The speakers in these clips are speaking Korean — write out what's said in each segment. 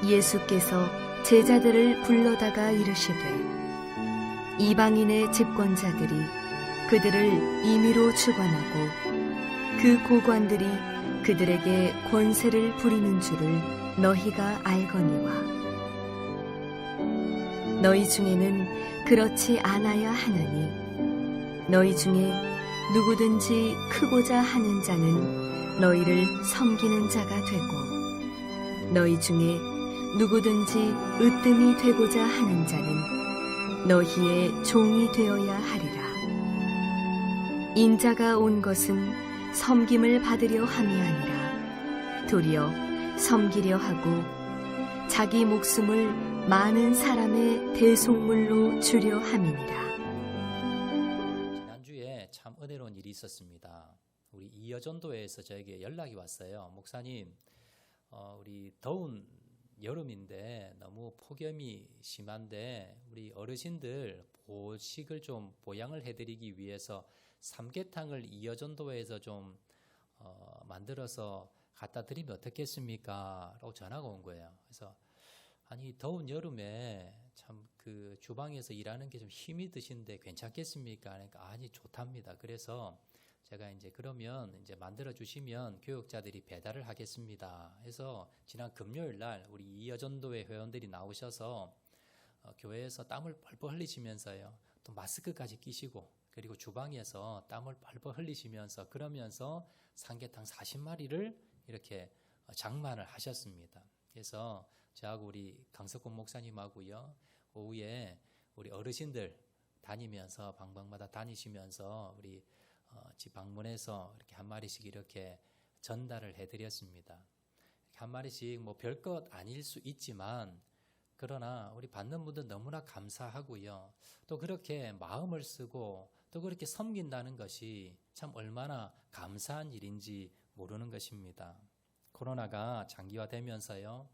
예수께서 제자들을 불러다가 이르시되 이방인의 집권자들이 그들을 임의로 주관하고 그 고관들이 그들에게 권세를 부리는 줄을 너희가 알거니와 너희 중에는 그렇지 않아야 하나니 너희 중에 누구든지 크고자 하는 자는 너희를 섬기는 자가 되고 너희 중에 누구든지 으뜸이 되고자 하는 자는 너희의 종이 되어야 하리라. 인자가 온 것은 섬김을 받으려 함이 아니라 도리어 섬기려 하고 자기 목숨을 많은 사람의 대속물로 주려 함이니라. 지난주에 참 은혜로운 일이 있었습니다. 우리 이여전도회에서 저에게 연락이 왔어요. 목사님, 우리 더운 여름인데 너무 폭염이 심한데 우리 어르신들 보식을 좀 보양을 해드리기 위해서 삼계탕을 이여전도회에서 좀 만들어서 갖다 드리면 어떻겠습니까? 라고 전화가 온 거예요. 그래서 아니 더운 여름에 참 그 주방에서 일하는 게 좀 힘이 드신데 괜찮겠습니까? 그러니까 아니 좋답니다. 그래서 제가 이제 그러면 이제 만들어 주시면 교육자들이 배달을 하겠습니다. 해서 지난 금요일 날 우리 이여전도회 회원들이 나오셔서 교회에서 땀을 펄펄 흘리시면서요. 또 마스크까지 끼시고 그리고 주방에서 땀을 펄펄 흘리시면서 그러면서 삼계탕 40마리를 이렇게 장만을 하셨습니다. 그래서 저하고 우리 강석훈 목사님하고요. 오후에 우리 어르신들 다니면서 방방마다 다니시면서 우리 집 방문해서 이렇게 한 마리씩 이렇게 전달을 해드렸습니다. 한 마리씩 뭐 별것 아닐 수 있지만 그러나 우리 받는 분들 너무나 감사하고요. 또 그렇게 마음을 쓰고 또 그렇게 섬긴다는 것이 참 얼마나 감사한 일인지 모르는 것입니다. 코로나가 장기화되면서요.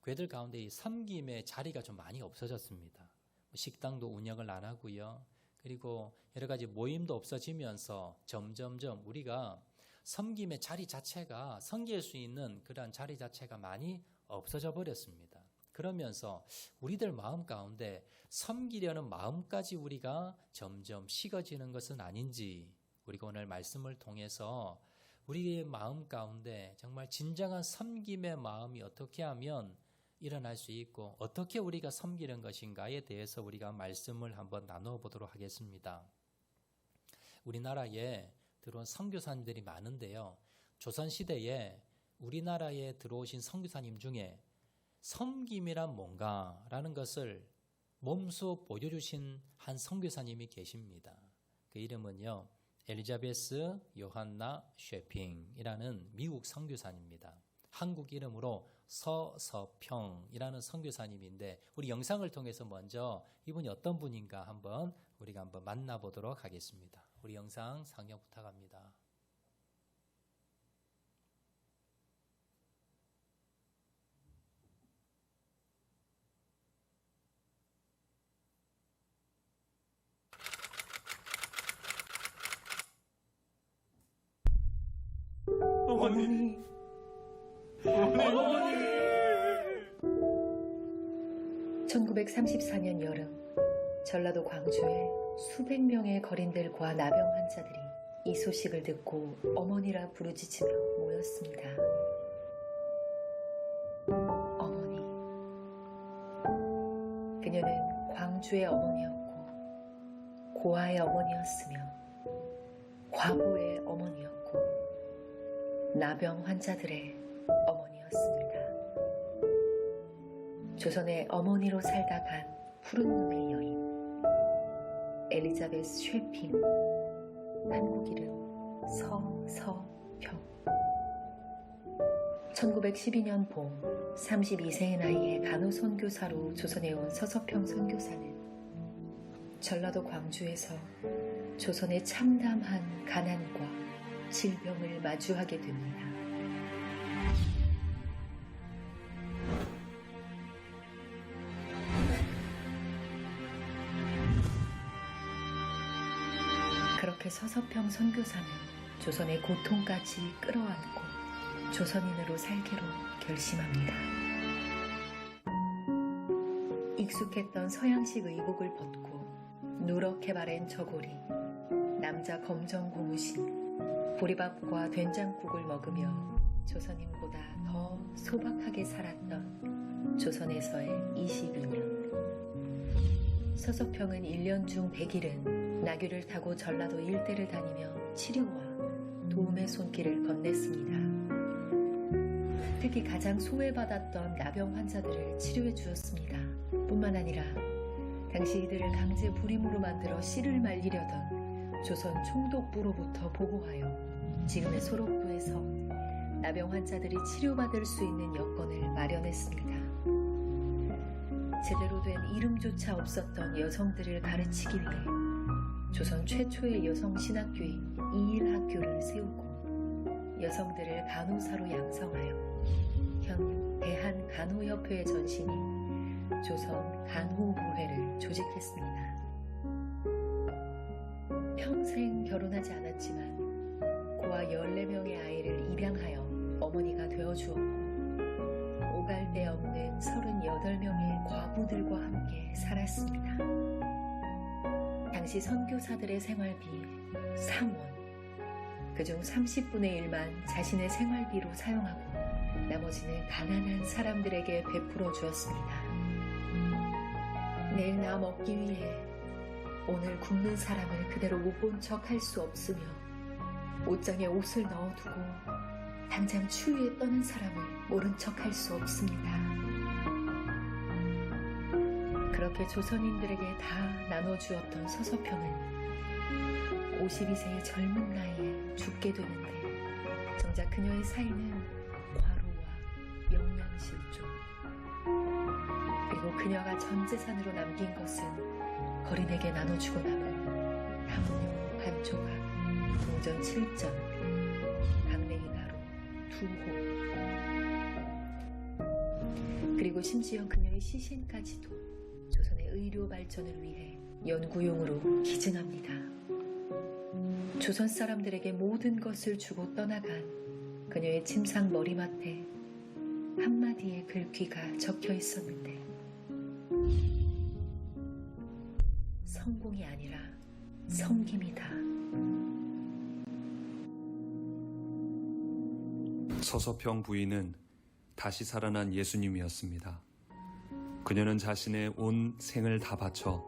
교회들 가운데 이 섬김의 자리가 좀 많이 없어졌습니다. 식당도 운영을 안 하고요. 그리고 여러 가지 모임도 없어지면서 점점점 우리가 섬김의 자리 자체가 섬길 수 있는 그러한 자리 자체가 많이 없어져 버렸습니다. 그러면서 우리들 마음 가운데 섬기려는 마음까지 우리가 점점 식어지는 것은 아닌지 우리가 오늘 말씀을 통해서 우리의 마음 가운데 정말 진정한 섬김의 마음이 어떻게 하면 일어날 수 있고 어떻게 우리가 섬기는 것인가에 대해서 우리가 말씀을 한번 나누어 보도록 하겠습니다. 우리나라에 들어온 선교사님들이 많은데요. 조선시대에 우리나라에 들어오신 선교사님 중에 섬김이란 뭔가라는 것을 몸소 보여주신 한 선교사님이 계십니다. 그 이름은요. 엘리자베스 요한나 쉐핑이라는 미국 선교사님입니다. 한국 이름으로 서서평이라는 선교사님인데 우리 영상을 통해서 먼저 이분이 어떤 분인가 우리가 한번 만나보도록 하겠습니다. 우리 영상 상영 부탁합니다. 어머니. 1934년 여름 전라도 광주에 수백 명의 거린들과 나병 환자들이 이 소식을 듣고 어머니라 부르짖으며 모였습니다. 어머니. 그녀는 광주의 어머니였고 고아의 어머니였으며 과부의 어머니였고 나병 환자들의 어머니였습니다. 조선의 어머니로 살다 간 푸른 눈의 여인 엘리자베스 쉐핑, 한국 이름 서서평. 1912년 봄 32세의 나이에 간호선교사로 조선에 온 서서평 선교사는 전라도 광주에서 조선의 참담한 가난과 질병을 마주하게 됩니다. 그렇게 서서평 선교사는 조선의 고통까지 끌어안고 조선인으로 살기로 결심합니다. 익숙했던 서양식 의복을 벗고 누렇게 바랜 저고리, 남자 검정 고무신, 보리밥과 된장국을 먹으며 조선인보다 더 소박하게 살았던 조선에서의 22년. 서석평은 1년 중 100일은 나귀를 타고 전라도 일대를 다니며 치료와 도움의 손길을 건넸습니다. 특히 가장 소외받았던 나병 환자들을 치료해 주었습니다. 뿐만 아니라 당시 이들을 강제 불임으로 만들어 씨를 말리려던 조선 총독부로부터 보호하여 지금의 소록도에서 나병 환자들이 치료받을 수 있는 여건을 마련했습니다. 제대로 된 이름조차 없었던 여성들을 가르치기 위해 조선 최초의 여성 신학교인 이일학교를 세우고 여성들을 간호사로 양성하여 현 대한간호협회의 전신인 조선 간호부회를 조직했습니다. 평생 결혼하지 않았지만 고아 14명의 아이를 입양하여 어머니가 되어주었고 오갈 데 없는 38명의 과부들과 함께 살았습니다. 당시 선교사들의 생활비 3원, 그중 30분의 1만 자신의 생활비로 사용하고 나머지는 가난한 사람들에게 베풀어 주었습니다. 내일 나 먹기 위해 오늘 굶는 사람을 그대로 못 본 척 할 수 없으며 옷장에 옷을 넣어두고 당장 추위에 떠는 사람을 모른 척 할 수 없습니다. 그렇게 조선인들에게 다 나눠주었던 서서평은 52세의 젊은 나이에 죽게 되는데 정작 그녀의 사인은 과로와 영양실조, 그리고 그녀가 전 재산으로 남긴 것은 거린에게 나눠주고 남은 담요 한 조각, 동전 7점, 강냉이 가루 2호, 그리고 심지어 그녀의 시신까지도 조선의 의료 발전을 위해 연구용으로 기증합니다. 조선 사람들에게 모든 것을 주고 떠나간 그녀의 침상 머리맡에 한마디의 글귀가 적혀 있었는데 성공이 아니라 성김이다. 서서평 부인은 다시 살아난 예수님이었습니다. 그녀는 자신의 온 생을 다 바쳐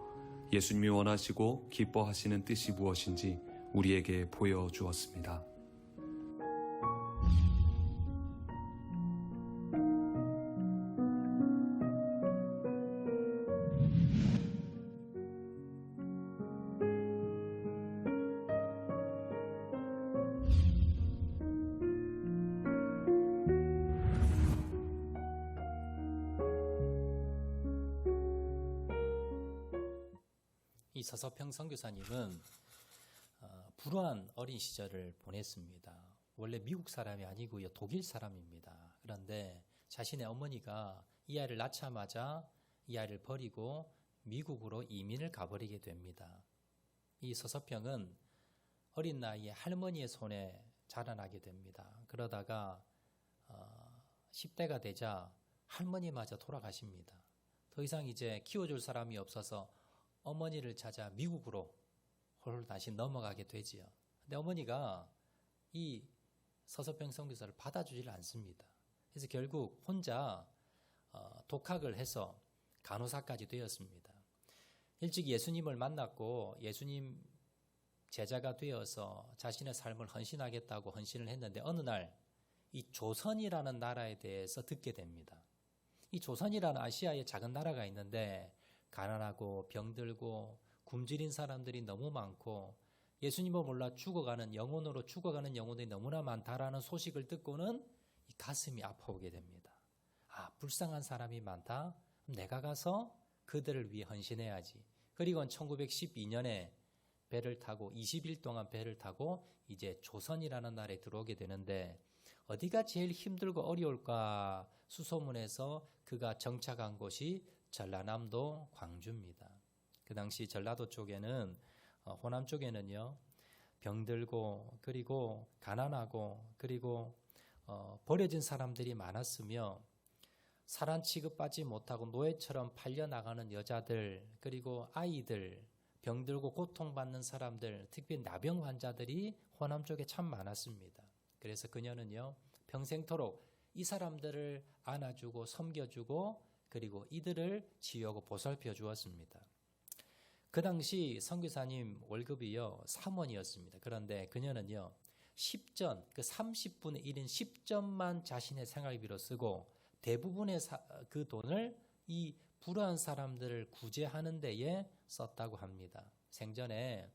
예수님이 원하시고 기뻐하시는 뜻이 무엇인지 우리에게 보여주었습니다. 이 서서평 선교사님은 불우한 어린 시절을 보냈습니다. 원래 미국 사람이 아니고요, 독일 사람입니다. 그런데 자신의 어머니가 이 아이를 낳자마자 이 아이를 버리고 미국으로 이민을 가버리게 됩니다. 이 서서평은 어린 나이에 할머니의 손에 자라나게 됩니다. 그러다가 10대가 되자 할머니마저 돌아가십니다. 더 이상 이제 키워줄 사람이 없어서 어머니를 찾아 미국으로 홀로 다시 넘어가게 되지요. 근데 어머니가 이 서서평 선교사를 받아주질 않습니다. 그래서 결국 혼자 독학을 해서 간호사까지 되었습니다. 일찍 예수님을 만났고 예수님 제자가 되어서 자신의 삶을 헌신하겠다고 헌신을 했는데 어느 날 이 조선이라는 나라에 대해서 듣게 됩니다. 이 조선이라는 아시아의 작은 나라가 있는데 가난하고 병들고 굶주린 사람들이 너무 많고 예수님을 몰라 죽어가는 영혼들이 너무나 많다라는 소식을 듣고는 이 가슴이 아파오게 됩니다. 아, 불쌍한 사람이 많다? 내가 가서 그들을 위해 헌신해야지. 그리고 1912년에 배를 타고 20일 동안 배를 타고 이제 조선이라는 나라에 들어오게 되는데 어디가 제일 힘들고 어려울까 수소문해서 그가 정착한 곳이 전라남도 광주입니다. 그 당시 전라도 쪽에는 호남 쪽에는요 병들고 그리고 가난하고 그리고 버려진 사람들이 많았으며 사람 취급받지 못하고 노예처럼 팔려나가는 여자들, 그리고 아이들, 병들고 고통받는 사람들, 특히 나병 환자들이 호남 쪽에 참 많았습니다. 그래서 그녀는요, 평생토록 이 사람들을 안아주고 섬겨주고 그리고 이들을 치유하고 보살펴 주었습니다. 그 당시 선교사님 월급이요 3원이었습니다. 그런데 그녀는요 10전, 그 30분의 1인 10전만 자신의 생활비로 쓰고 대부분의 그 돈을 이 불우한 사람들을 구제하는 데에 썼다고 합니다. 생전에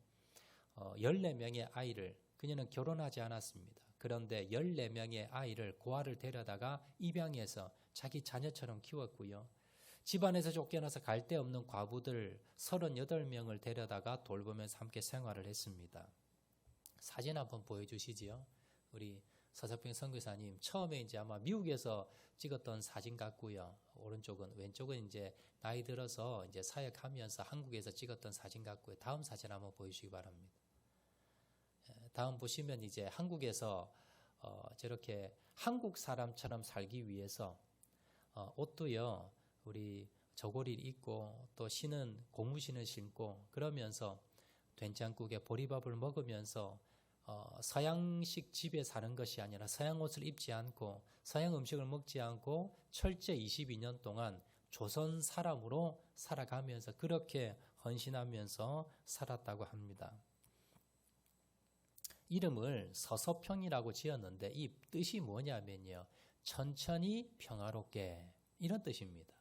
14명의 아이를, 그녀는 결혼하지 않았습니다. 그런데 14명의 아이를 고아를 데려다가 입양해서 자기 자녀처럼 키웠고요. 집안에서 쫓겨나서 갈 데 없는 과부들 38명을 데려다가 돌보면서 함께 생활을 했습니다. 사진 한번 보여주시지요. 우리 서서평 선교사님 처음에 이제 아마 미국에서 찍었던 사진 같고요. 오른쪽은, 왼쪽은 이제 나이 들어서 이제 사역하면서 한국에서 찍었던 사진 같고요. 다음 사진 한번 보여주시기 바랍니다. 다음 보시면 이제 한국에서 저렇게 한국 사람처럼 살기 위해서 옷도요 우리 저고리를 입고 또 신은 고무신을 신고 그러면서 된장국에 보리밥을 먹으면서 서양식 집에 사는 것이 아니라 서양 옷을 입지 않고 서양 음식을 먹지 않고 철저히 22년 동안 조선 사람으로 살아가면서 그렇게 헌신하면서 살았다고 합니다. 이름을 서서평이라고 지었는데 이 뜻이 뭐냐면요. 천천히 평화롭게 이런 뜻입니다.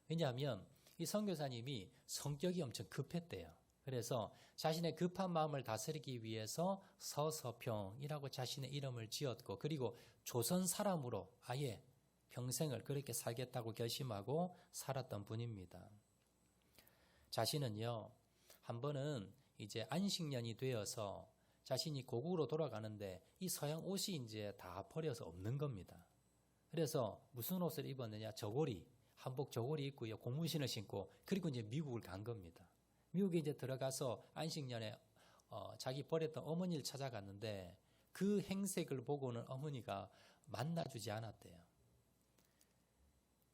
왜냐하면 이 선교사님이 성격이 엄청 급했대요. 그래서 자신의 급한 마음을 다스리기 위해서 서서평이라고 자신의 이름을 지었고 그리고 조선 사람으로 아예 평생을 그렇게 살겠다고 결심하고 살았던 분입니다. 자신은요, 한 번은 이제 안식년이 되어서 자신이 고국으로 돌아가는데 이 서양 옷이 이제 다 버려서 없는 겁니다. 그래서 무슨 옷을 입었느냐? 저고리, 한복 저고리 입고요. 고무신을 신고 그리고 이제 미국을 간 겁니다. 미국에 이제 들어가서 안식년에 자기 버렸던 어머니를 찾아갔는데 그 행색을 보고는 어머니가 만나주지 않았대요.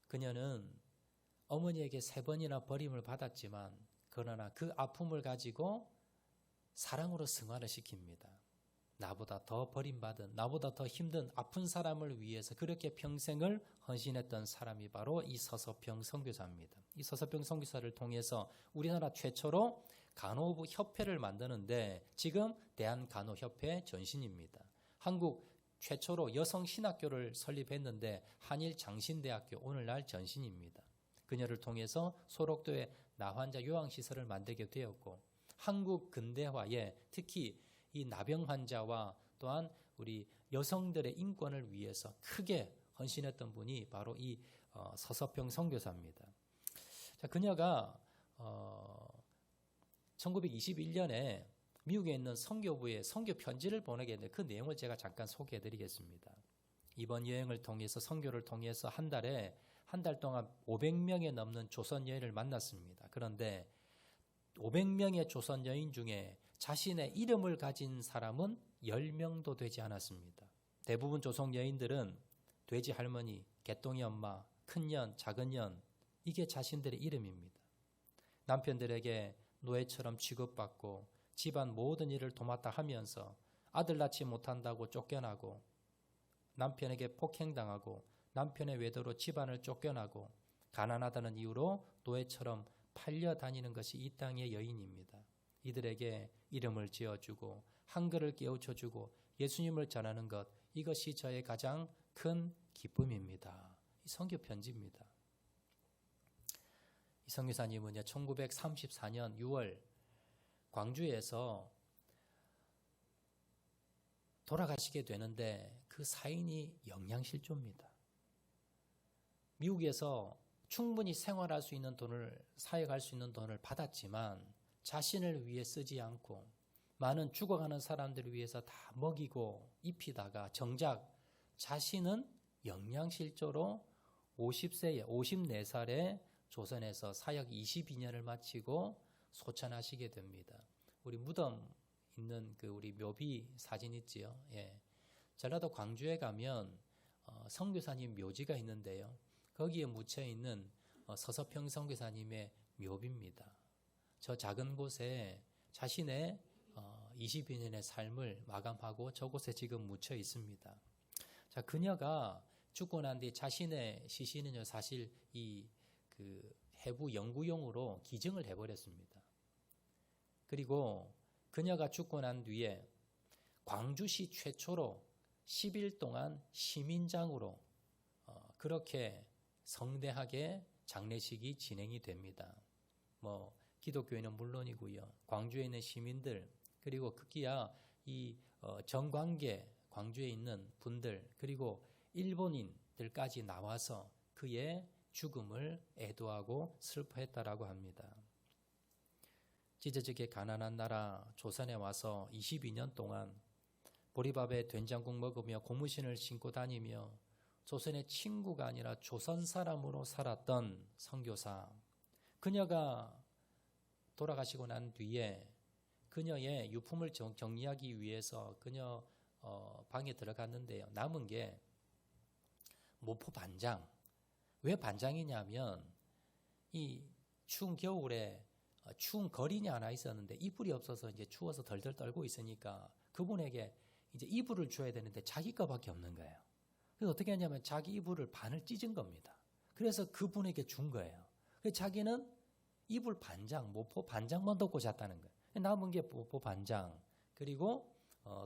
그녀는 어머니에게 3번이나 버림을 받았지만 그러나 그 아픔을 가지고 사랑으로 승화를 시킵니다. 나보다 더 버림받은, 나보다 더 힘든 아픈 사람을 위해서 그렇게 평생을 헌신했던 사람이 바로 이 서서평 선교사입니다. 이 서서평 선교사를 통해서 우리나라 최초로 간호부 협회를 만드는데 지금 대한간호협회 전신입니다. 한국 최초로 여성신학교를 설립했는데 한일장신대학교 오늘날 전신입니다. 그녀를 통해서 소록도에 나환자 요양시설을 만들게 되었고 한국 근대화에 특히 이 나병 환자와 또한 우리 여성들의 인권을 위해서 크게 헌신했던 분이 바로 이 서서평 선교사입니다. 자, 그녀가 1921년에 미국에 있는 선교부에 선교 편지를 보내게 했는데 그 내용을 제가 잠깐 소개해드리겠습니다. 이번 여행을 통해서 선교를 통해서 한 달 동안 500명에 넘는 조선 여인을 만났습니다. 그런데 500명의 조선 여인 중에 자신의 이름을 가진 사람은 10명도 되지 않았습니다. 대부분 조선 여인들은 돼지 할머니, 개똥이 엄마, 큰년, 작은년 이게 자신들의 이름입니다. 남편들에게 노예처럼 취급받고 집안 모든 일을 도맡아 하면서 아들 낳지 못한다고 쫓겨나고 남편에게 폭행당하고 남편의 외도로 집안을 쫓겨나고 가난하다는 이유로 노예처럼 팔려다니는 것이 이 땅의 여인입니다. 이들에게 이름을 지어주고 한글을 깨우쳐주고 예수님을 전하는 것 이것이 저의 가장 큰 기쁨입니다. 이 선교 편지입니다. 이 선교사님은요 1934년 6월 광주에서 돌아가시게 되는데 그 사인이 영양실조입니다. 미국에서 충분히 생활할 수 있는 돈을 사역할 수 있는 돈을 받았지만 자신을 위해 쓰지 않고 많은 죽어가는 사람들을 위해서 다 먹이고 입히다가 정작 자신은 영양실조로 54살에 조선에서 사역 22년을 마치고 소천하시게 됩니다. 우리 무덤 있는 그 우리 묘비 사진 있지요. 예. 전라도 광주에 가면 선교사님 묘지가 있는데요. 거기에 묻혀 있는 서서평 선교사님의 묘비입니다. 저 작은 곳에 자신의 22년의 삶을 마감하고 저곳에 지금 묻혀 있습니다. 자, 그녀가 죽고 난 뒤 자신의 시신은요, 사실 그 해부 연구용으로 기증을 해버렸습니다. 그리고 그녀가 죽고 난 뒤에 광주시 최초로 10일 동안 시민장으로 그렇게 성대하게 장례식이 진행이 됩니다. 뭐 기독교인은 물론이고요, 광주에 있는 시민들, 그리고 급기야 이 정관계 광주에 있는 분들, 그리고 일본인들까지 나와서 그의 죽음을 애도하고 슬퍼했다라고 합니다. 찢어지게 가난한 나라 조선에 와서 22년 동안 보리밥에 된장국 먹으며 고무신을 신고 다니며 조선의 친구가 아니라 조선 사람으로 살았던 선교사, 그녀가 돌아가시고 난 뒤에 그녀의 유품을 정리하기 위해서 그녀 방에 들어갔는데요, 남은 게 모포 반장. 왜 반장이냐면 이 추운 겨울에 추운 거린이 하나 있었는데 이불이 없어서 이제 추워서 덜덜 떨고 있으니까 그분에게 이제 이불을 줘야 되는데 자기 거밖에 없는 거예요. 그래서 어떻게 하냐면 자기 이불을 반을 찢은 겁니다. 그래서 그분에게 준 거예요. 그래서 자기는 이불 반장, 모포 반장만 덮고 잤다는 거예요. 남은 게 모포 반장, 그리고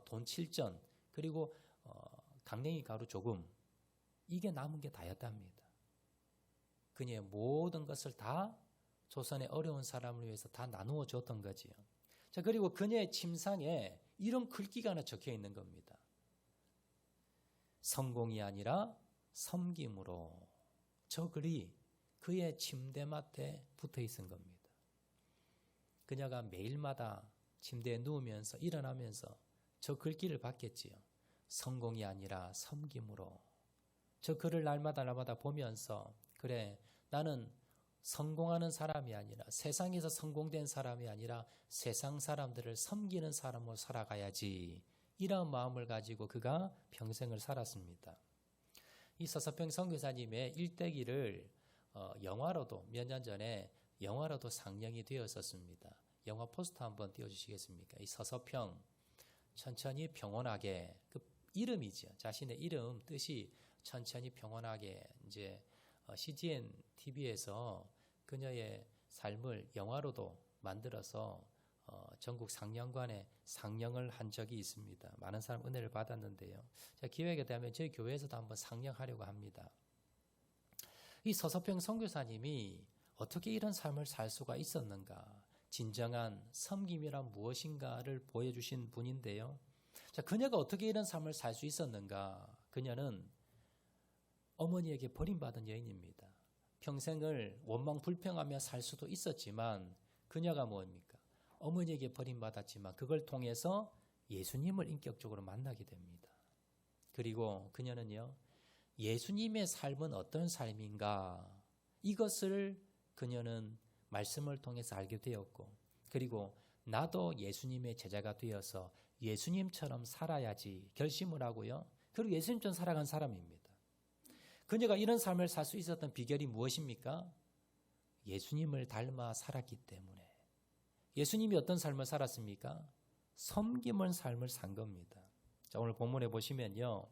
돈 7전, 그리고 강냉이 가루 조금, 이게 남은 게 다였답니다. 그녀의 모든 것을 다 조선의 어려운 사람을 위해서 다 나누어 줬던 거지요. 자, 그리고 그녀의 침상에 이런 글귀가 하나 적혀 있는 겁니다. 성공이 아니라 섬김으로. 저 글이 그의 침대맡에 붙어 있은 겁니다. 그녀가 매일마다 침대에 누우면서 일어나면서 저 글귀를 봤겠지요. 성공이 아니라 섬김으로. 저 글을 날마다 보면서, 그래, 나는 성공하는 사람이 아니라, 세상에서 성공된 사람이 아니라 세상 사람들을 섬기는 사람으로 살아가야지, 이런 마음을 가지고 그가 평생을 살았습니다. 이 서서평 선교사님의 일대기를 영화로도 몇 년 전에 영화로도 상영이 되었었습니다. 영화 포스터 한번 띄워주시겠습니까? 이 서서평, 천천히 평온하게, 그 이름이죠. 자신의 이름 뜻이 천천히 평온하게. 이제 CGN TV에서 그녀의 삶을 영화로도 만들어서 전국 상영관에 상영을 한 적이 있습니다. 많은 사람 은혜를 받았는데요. 기회가 되면 저희 교회에서도 한번 상영하려고 합니다. 이 서서평 선교사님이 어떻게 이런 삶을 살 수가 있었는가, 진정한 섬김이란 무엇인가를 보여주신 분인데요. 자, 그녀가 어떻게 이런 삶을 살 수 있었는가? 그녀는 어머니에게 버림받은 여인입니다. 평생을 원망 불평하며 살 수도 있었지만 그녀가 뭡니까? 어머니에게 버림받았지만 그걸 통해서 예수님을 인격적으로 만나게 됩니다. 그리고 그녀는요, 예수님의 삶은 어떤 삶인가, 이것을 그녀는 말씀을 통해서 알게 되었고, 그리고 나도 예수님의 제자가 되어서 예수님처럼 살아야지 결심을 하고요. 그리고 예수님처럼 살아간 사람입니다. 그녀가 이런 삶을 살 수 있었던 비결이 무엇입니까? 예수님을 닮아 살았기 때문에. 예수님이 어떤 삶을 살았습니까? 섬김을 삶을 산 겁니다. 자, 오늘 본문에 보시면요,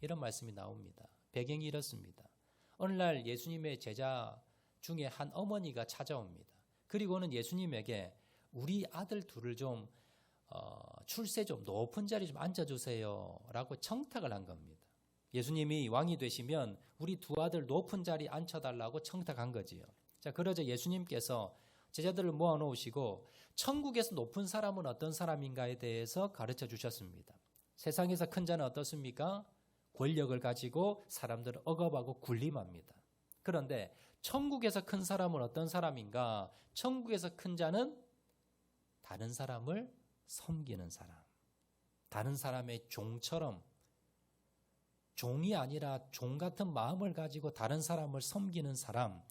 이런 말씀이 나옵니다. 배경이 이렇습니다. 어느 날 예수님의 제자 중에 한 어머니가 찾아옵니다. 그리고는 예수님에게 우리 아들 둘을 좀 출세 좀 높은 자리 좀 앉아주세요 라고 청탁을 한 겁니다. 예수님이 왕이 되시면 우리 두 아들 높은 자리 앉혀달라고 청탁한 거지요. 자, 그러자 예수님께서 제자들을 모아놓으시고 천국에서 높은 사람은 어떤 사람인가에 대해서 가르쳐 주셨습니다. 세상에서 큰 자는 어떻습니까? 권력을 가지고 사람들을 억압하고 군림합니다. 그런데 천국에서 큰 사람은 어떤 사람인가? 천국에서 큰 자는 다른 사람을 섬기는 사람, 다른 사람의 종처럼, 종이 아니라 종 같은 마음을 가지고 다른 사람을 섬기는 사람,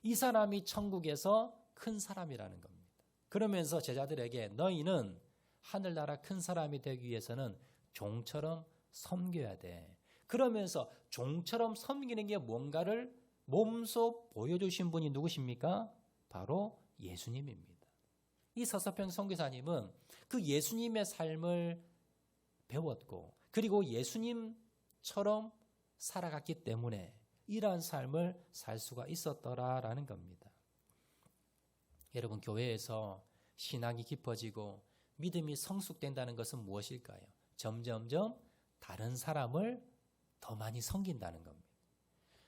이 사람이 천국에서 큰 사람이라는 겁니다. 그러면서 제자들에게 너희는 하늘나라 큰 사람이 되기 위해서는 종처럼 섬겨야 돼. 그러면서 종처럼 섬기는 게 뭔가를 몸소 보여주신 분이 누구십니까? 바로 예수님입니다. 이 서서평 선교사님은 그 예수님의 삶을 배웠고 그리고 예수님처럼 살아갔기 때문에 이러한 삶을 살 수가 있었더라라는 겁니다. 여러분, 교회에서 신앙이 깊어지고 믿음이 성숙된다는 것은 무엇일까요? 점점점 다른 사람을 더 많이 섬긴다는 겁니다.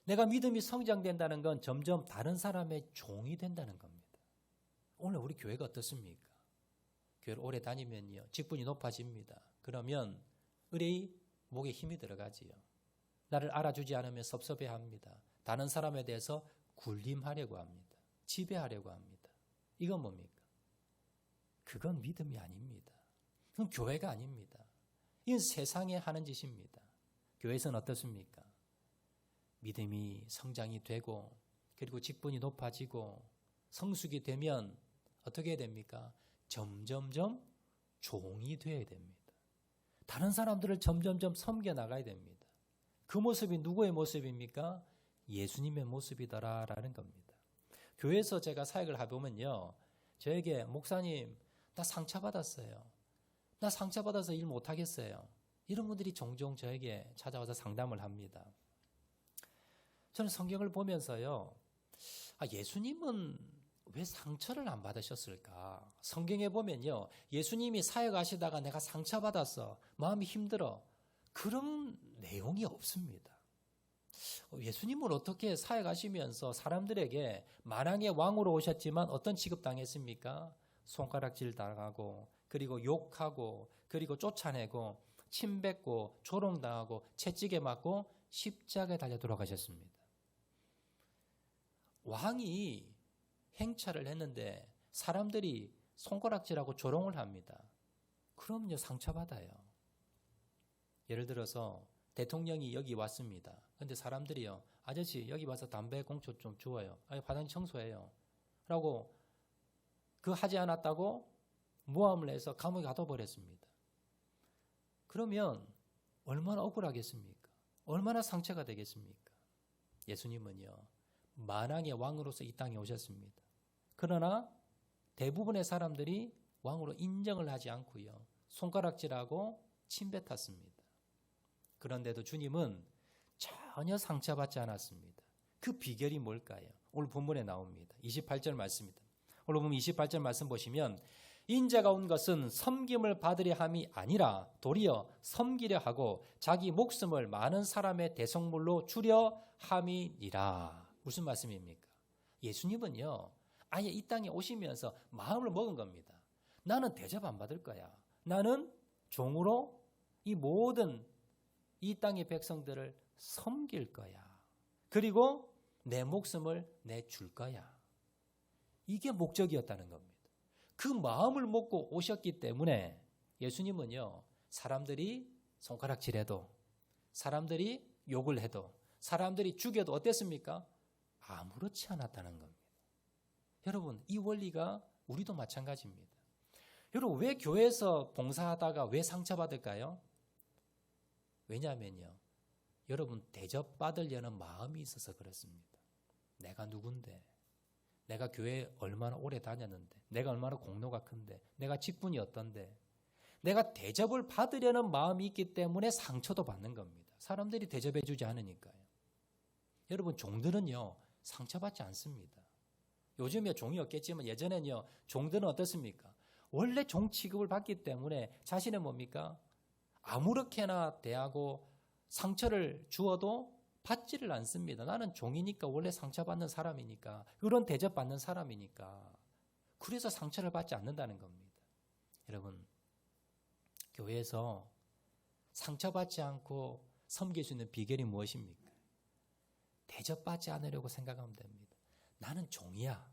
내가 믿음이 성장된다는 건 점점 다른 사람의 종이 된다는 겁니다. 오늘 우리 교회가 어떻습니까? 교회를 오래 다니면요, 직분이 높아집니다. 그러면 의뢰의 목에 힘이 들어가지요. 나를 알아주지 않으면 섭섭해합니다. 다른 사람에 대해서 군림하려고 합니다. 지배하려고 합니다. 이건 뭡니까? 그건 믿음이 아닙니다. 그건 교회가 아닙니다. 이건 세상에 하는 짓입니다. 교회에서는 어떻습니까? 믿음이 성장이 되고 그리고 직분이 높아지고 성숙이 되면 어떻게 해야 됩니까? 점점점 종이 되어야 됩니다. 다른 사람들을 점점점 섬겨 나가야 됩니다. 그 모습이 누구의 모습입니까? 예수님의 모습이더라라는 겁니다. 교회에서 제가 사역을 해보면요, 저에게 목사님, 나 상처받았어요. 나 상처받아서 일 못하겠어요. 이런 분들이 종종 저에게 찾아와서 상담을 합니다. 저는 성경을 보면서요, 예수님은 왜 상처를 안 받으셨을까? 성경에 보면요, 예수님이 사역하시다가 내가 상처받았어, 마음이 힘들어, 그런 내용이 없습니다. 예수님은 어떻게 사역하시면서 사람들에게 만왕의 왕으로 오셨지만 어떤 취급 당했습니까? 손가락질 당하고 그리고 욕하고 그리고 쫓아내고 침뱉고 조롱당하고 채찍에 맞고 십자가에 달려 돌아가셨습니다. 왕이 행차를 했는데 사람들이 손가락질하고 조롱을 합니다. 그럼요, 상처받아요. 예를 들어서 대통령이 여기 왔습니다. 그런데 사람들이요, 아저씨 여기 와서 담배 공초 좀 주워요. 아니, 화장실 청소해요. 라고 그 하지 않았다고 모함을 해서 감옥에 가둬버렸습니다. 그러면 얼마나 억울하겠습니까? 얼마나 상처가 되겠습니까? 예수님은요, 만왕의 왕으로서 이 땅에 오셨습니다. 그러나 대부분의 사람들이 왕으로 인정을 하지 않고요, 손가락질하고 침뱉었습니다. 그런데도 주님은 전혀 상처받지 않았습니다. 그 비결이 뭘까요? 오늘 본문에 나옵니다. 28절 말씀입니다. 오늘 보면 28절 말씀 보시면 인자가 온 것은 섬김을 받으려 함이 아니라 도리어 섬기려 하고 자기 목숨을 많은 사람의 대속물로 주려 함이니라. 무슨 말씀입니까? 예수님은요, 아예 이 땅에 오시면서 마음을 먹은 겁니다. 나는 대접 안 받을 거야. 나는 종으로 이 모든 이 땅의 백성들을 섬길 거야. 그리고 내 목숨을 내줄 거야. 이게 목적이었다는 겁니다. 그 마음을 먹고 오셨기 때문에 예수님은요, 사람들이 손가락질해도, 사람들이 욕을 해도, 사람들이 죽여도 어땠습니까? 아무렇지 않았다는 겁니다. 여러분, 이 원리가 우리도 마찬가지입니다. 여러분, 왜 교회에서 봉사하다가 왜 상처받을까요? 왜냐하면요, 여러분, 대접받으려는 마음이 있어서 그렇습니다. 내가 누군데, 내가 교회에 얼마나 오래 다녔는데, 내가 얼마나 공로가 큰데, 내가 직분이 어떤데, 내가 대접을 받으려는 마음이 있기 때문에 상처도 받는 겁니다. 사람들이 대접해 주지 않으니까요. 여러분, 종들은요, 상처받지 않습니다. 요즘에 종이 없겠지만 예전에는요, 종들은 어떻습니까? 원래 종 취급을 받기 때문에 자신은 뭡니까? 아무렇게나 대하고 상처를 주어도 받지를 않습니다. 나는 종이니까, 원래 상처받는 사람이니까, 그런 대접받는 사람이니까. 그래서 상처를 받지 않는다는 겁니다. 여러분, 교회에서 상처받지 않고 섬길 수 있는 비결이 무엇입니까? 대접받지 않으려고 생각하면 됩니다. 나는 종이야.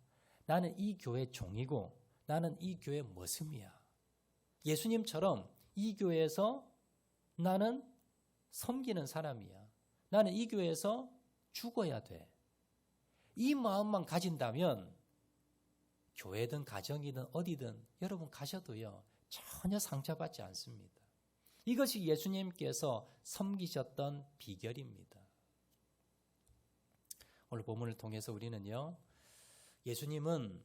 나는 이 교회 종이고 나는 이 교회 머슴이야. 예수님처럼 이 교회에서 나는 섬기는 사람이야. 나는 이 교회에서 죽어야 돼. 이 마음만 가진다면 교회든 가정이든 어디든 여러분 가셔도요, 전혀 상처받지 않습니다. 이것이 예수님께서 섬기셨던 비결입니다. 오늘 본문을 통해서 우리는요, 예수님은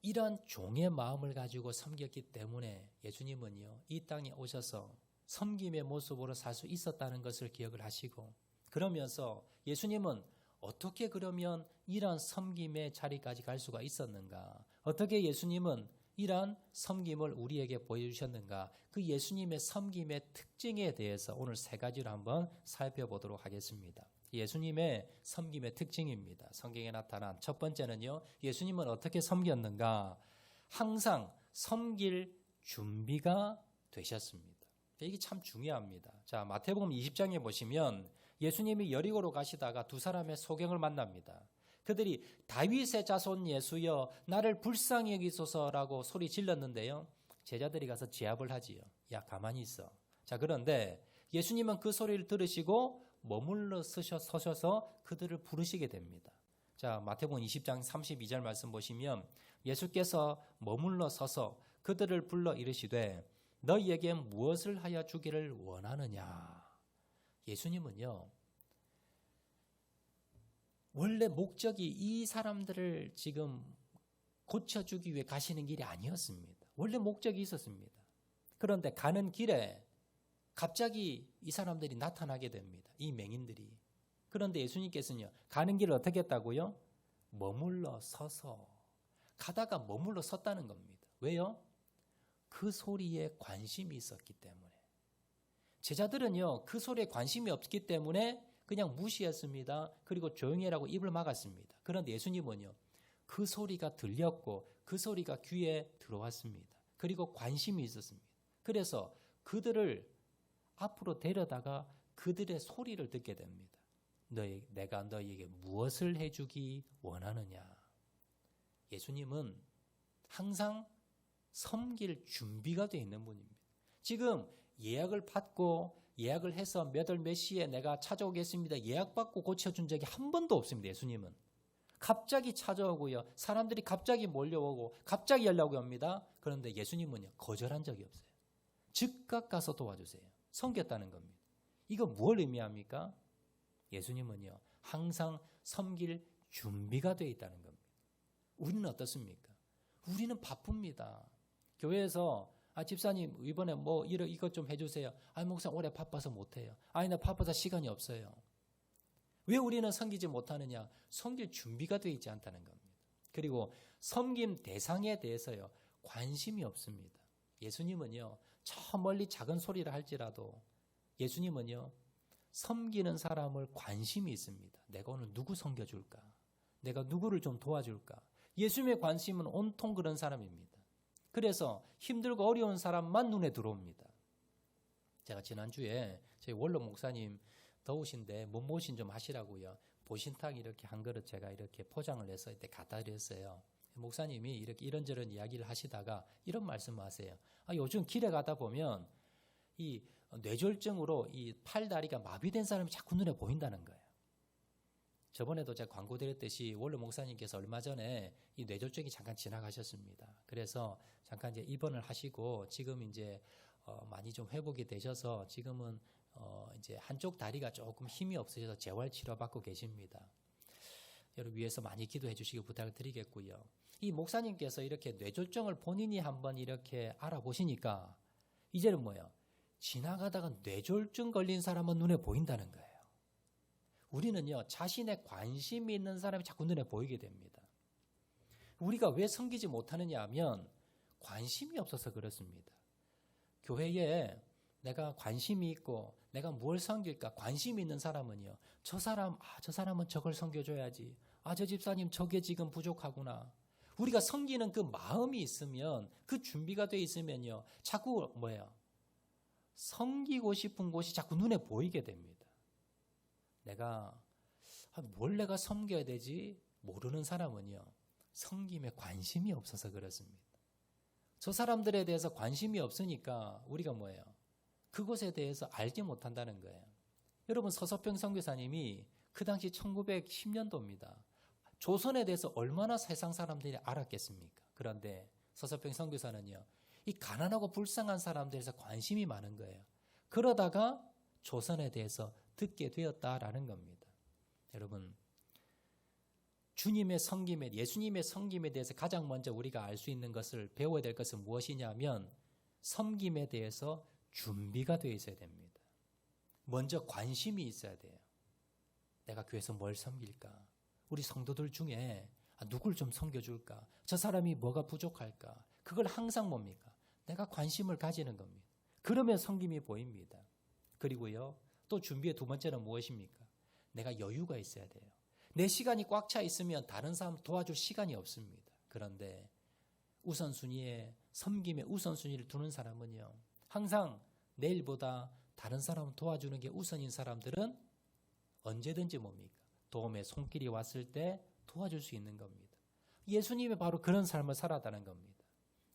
이러한 종의 마음을 가지고 섬겼기 때문에 예수님은요, 이 땅에 오셔서 섬김의 모습으로 살 수 있었다는 것을 기억을 하시고, 그러면서 예수님은 어떻게 그러면 이러한 섬김의 자리까지 갈 수가 있었는가? 어떻게 예수님은 이러한 섬김을 우리에게 보여주셨는가? 그 예수님의 섬김의 특징에 대해서 오늘 세 가지를 한번 살펴보도록 하겠습니다. 예수님의 섬김의 특징입니다. 성경에 나타난 첫 번째는요, 예수님은 어떻게 섬겼는가? 항상 섬길 준비가 되셨습니다. 이게 참 중요합니다. 자, 마태복음 20장에 보시면 예수님이 여리고로 가시다가 두 사람의 소경을 만납니다. 그들이 다윗의 자손 예수여 나를 불쌍히 여기소서라고 소리 질렀는데요, 제자들이 가서 제압을 하지요. 야, 가만히 있어. 자, 그런데 예수님은 그 소리를 들으시고 머물러 서셔서 그들을 부르시게 됩니다. 자, 마태복음 20장 32절 말씀 보시면 예수께서 머물러 서서 그들을 불러 이르시되 너희에게 무엇을 하여 주기를 원하느냐? 예수님은요, 원래 목적이 이 사람들을 지금 고쳐주기 위해 가시는 길이 아니었습니다. 원래 목적이 있었습니다. 그런데 가는 길에 갑자기 이 사람들이 나타나게 됩니다. 이 맹인들이. 그런데 예수님께서는요, 가는 길을 어떻게 했다고요? 머물러 서서. 가다가 머물러 섰다는 겁니다. 왜요? 그 소리에 관심이 있었기 때문에. 제자들은요, 그 소리에 관심이 없기 때문에 그냥 무시했습니다. 그리고 조용히 하라고 입을 막았습니다. 그런데 예수님은요, 그 소리가 들렸고 그 소리가 귀에 들어왔습니다. 그리고 관심이 있었습니다. 그래서 그들을 앞으로 데려다가 그들의 소리를 듣게 됩니다. 내가 너희에게 무엇을 해주기 원하느냐? 예수님은 항상 섬길 준비가 되어 있는 분입니다. 지금 예약을 받고 예약을 해서 몇 월 몇 시에 내가 찾아오겠습니다. 예약받고 고쳐준 적이 한 번도 없습니다. 예수님은. 갑자기 찾아오고요. 사람들이 갑자기 몰려오고 갑자기 연락이 옵니다. 그런데 예수님은요, 거절한 적이 없어요. 즉각 가서 도와주세요. 섬겼다는 겁니다. 이거 뭘 의미합니까? 예수님은요, 항상 섬길 준비가 되어 있다는 겁니다. 우리는 어떻습니까? 우리는 바쁩니다. 교회에서 집사님 이번에 뭐 이것 좀 해주세요. 목사 올해 바빠서 못해요. 나 바빠서 시간이 없어요. 왜 우리는 섬기지 못하느냐? 섬길 준비가 되어 있지 않다는 겁니다. 그리고 섬김 대상에 대해서요, 관심이 없습니다. 예수님은요, 저 멀리 작은 소리를 할지라도 예수님은요, 섬기는 사람을 관심이 있습니다. 내가 오늘 누구 섬겨줄까? 내가 누구를 좀 도와줄까? 예수님의 관심은 온통 그런 사람입니다. 그래서 힘들고 어려운 사람만 눈에 들어옵니다. 제가 지난주에 저희 원로 목사님 더우신데 몸보신 좀 하시라고요. 보신탕 이렇게 한 그릇 제가 이렇게 포장을 해서 이때 갖다 드렸어요. 목사님이 이렇게 이런저런 이야기를 하시다가 이런 말씀을 하세요. 요즘 길에 가다 보면 이 뇌졸중으로 이 팔다리가 마비된 사람이 자꾸 눈에 보인다는 거예요. 저번에도 제가 광고 드렸듯이 원로 목사님께서 얼마 전에 이 뇌졸중이 잠깐 지나가셨습니다. 그래서 잠깐 이제 입원을 하시고 지금 이제 많이 좀 회복이 되셔서 지금은 이제 한쪽 다리가 조금 힘이 없으셔서 재활 치료받고 계십니다. 여러분 위해서 많이 기도해 주시기 부탁을 드리겠고요. 이 목사님께서 이렇게 뇌졸중을 본인이 한번 이렇게 알아보시니까 이제는 뭐예요? 지나가다가 뇌졸중 걸린 사람은 눈에 보인다는 거예요. 우리는요, 자신의 관심이 있는 사람이 자꾸 눈에 보이게 됩니다. 우리가 왜 섬기지 못하느냐 하면 관심이 없어서 그렇습니다. 교회에 내가 관심이 있고 내가 뭘 섬길까 관심이 있는 사람은요, 저 사람은 저걸 섬겨줘야지. 저 집사님 저게 지금 부족하구나. 우리가 섬기는 그 마음이 있으면, 그 준비가 돼 있으면요, 자꾸 뭐예요? 섬기고 싶은 곳이 자꾸 눈에 보이게 됩니다. 뭘 내가 섬겨야 되지? 모르는 사람은요, 섬김에 관심이 없어서 그렇습니다. 저 사람들에 대해서 관심이 없으니까 우리가 뭐예요? 그곳에 대해서 알지 못한다는 거예요. 여러분, 서서평 선교사님이 그 당시 1910년도입니다. 조선에 대해서 얼마나 세상 사람들이 알았겠습니까? 그런데 서서평 선교사는요, 이 가난하고 불쌍한 사람들에서 관심이 많은 거예요. 그러다가 조선에 대해서 듣게 되었다라는 겁니다. 여러분, 주님의 섬김에, 예수님의 섬김에 대해서 가장 먼저 우리가 알 수 있는 것을 배워야 될 것은 무엇이냐면 섬김에 대해서 준비가 되어 있어야 됩니다. 먼저 관심이 있어야 돼요. 내가 교회에서 뭘 섬길까? 우리 성도들 중에 누굴 좀 섬겨줄까? 저 사람이 뭐가 부족할까? 그걸 항상 뭡니까? 내가 관심을 가지는 겁니다. 그러면 섬김이 보입니다. 그리고요, 또 준비의 두 번째는 무엇입니까? 내가 여유가 있어야 돼요. 내 시간이 꽉 차 있으면 다른 사람 도와줄 시간이 없습니다. 그런데 우선순위에, 섬김의 우선순위를 두는 사람은요, 항상 내일보다 다른 사람을 도와주는 게 우선인 사람들은 언제든지 뭡니까? 도움의 손길이 왔을 때 도와줄 수 있는 겁니다. 예수님이 바로 그런 삶을 살았다는 겁니다.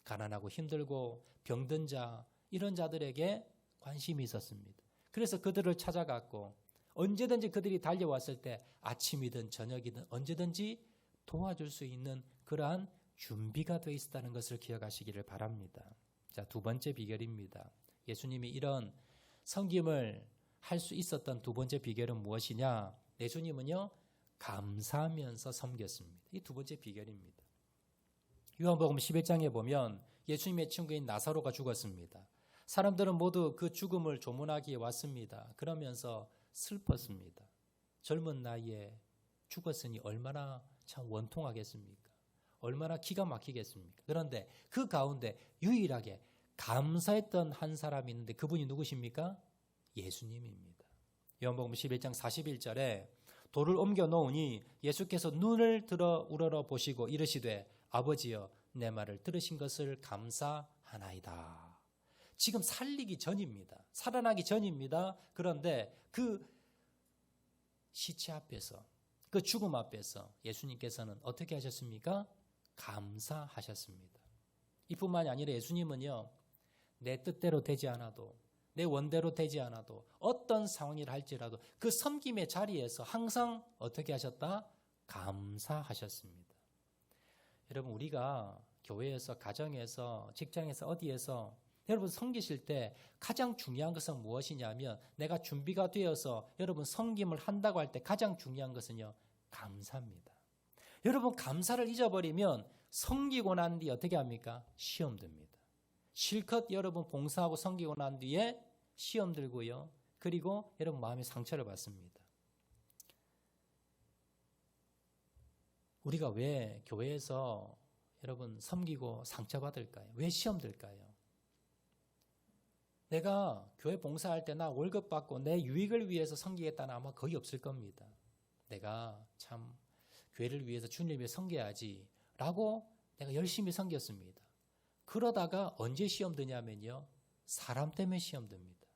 가난하고 힘들고 병든 자, 이런 자들에게 관심이 있었습니다. 그래서 그들을 찾아갔고 언제든지 그들이 달려왔을 때 아침이든 저녁이든 언제든지 도와줄 수 있는 그러한 준비가 되어 있었다는 것을 기억하시기를 바랍니다. 자, 두 번째 비결입니다. 예수님이 이런 섬김을 할 수 있었던 두 번째 비결은 무엇이냐? 예수님은요, 감사하면서 섬겼습니다. 이 두 번째 비결입니다. 요한복음 11장에 보면 예수님의 친구인 나사로가 죽었습니다. 사람들은 모두 그 죽음을 조문하기에 왔습니다. 그러면서 슬펐습니다. 젊은 나이에 죽었으니 얼마나 참 원통하겠습니까? 얼마나 기가 막히겠습니까? 그런데 그 가운데 유일하게 감사했던 한 사람이 있는데 그분이 누구십니까? 예수님입니다. 요한복음 11장 41절에 돌을 옮겨 놓으니 예수께서 눈을 들어 우러러 보시고 이르시되 아버지여 내 말을 들으신 것을 감사하나이다. 지금 살리기 전입니다. 살아나기 전입니다. 그런데 그 시체 앞에서, 그 죽음 앞에서 예수님께서는 어떻게 하셨습니까? 감사하셨습니다. 이뿐만이 아니라 예수님은요, 내 뜻대로 되지 않아도, 내 원대로 되지 않아도, 어떤 상황이라 할지라도 그 섬김의 자리에서 항상 어떻게 하셨다? 감사하셨습니다. 여러분, 우리가 교회에서, 가정에서, 직장에서, 어디에서 여러분 섬기실 때 가장 중요한 것은 무엇이냐면 내가 준비가 되어서 여러분 섬김을 한다고 할 때 가장 중요한 것은요, 감사입니다. 여러분 감사를 잊어버리면 섬기고 난 뒤에 어떻게 합니까? 시험 듭니다. 실컷 여러분 봉사하고 섬기고 난 뒤에 시험 들고요. 그리고 여러분 마음의 상처를 받습니다. 우리가 왜 교회에서 여러분 섬기고 상처받을까요? 왜 시험 들까요? 내가 교회 봉사할 때 나 월급 받고 내 유익을 위해서 섬기겠다는 아마 거의 없을 겁니다. 내가 참 교회를 위해서 주님을 위해 섬겨야지 라고 내가 열심히 섬겼습니다. 그러다가 언제 시험 드냐면요, 사람 때문에 시험 듭니다.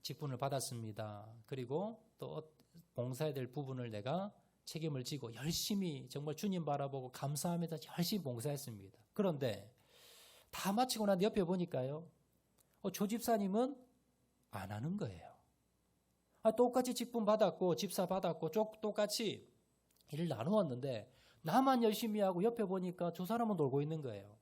직분을 받았습니다. 그리고 또 봉사해야 될 부분을 내가 책임을 지고 열심히 정말 주님 바라보고 감사하면서 열심히 봉사했습니다. 그런데 다 마치고 난 옆에 보니까요, 조 집사님은 안 하는 거예요. 똑같이 직분 받았고 집사 받았고 똑같이 일을 나누었는데 나만 열심히 하고 옆에 보니까 저 사람은 놀고 있는 거예요.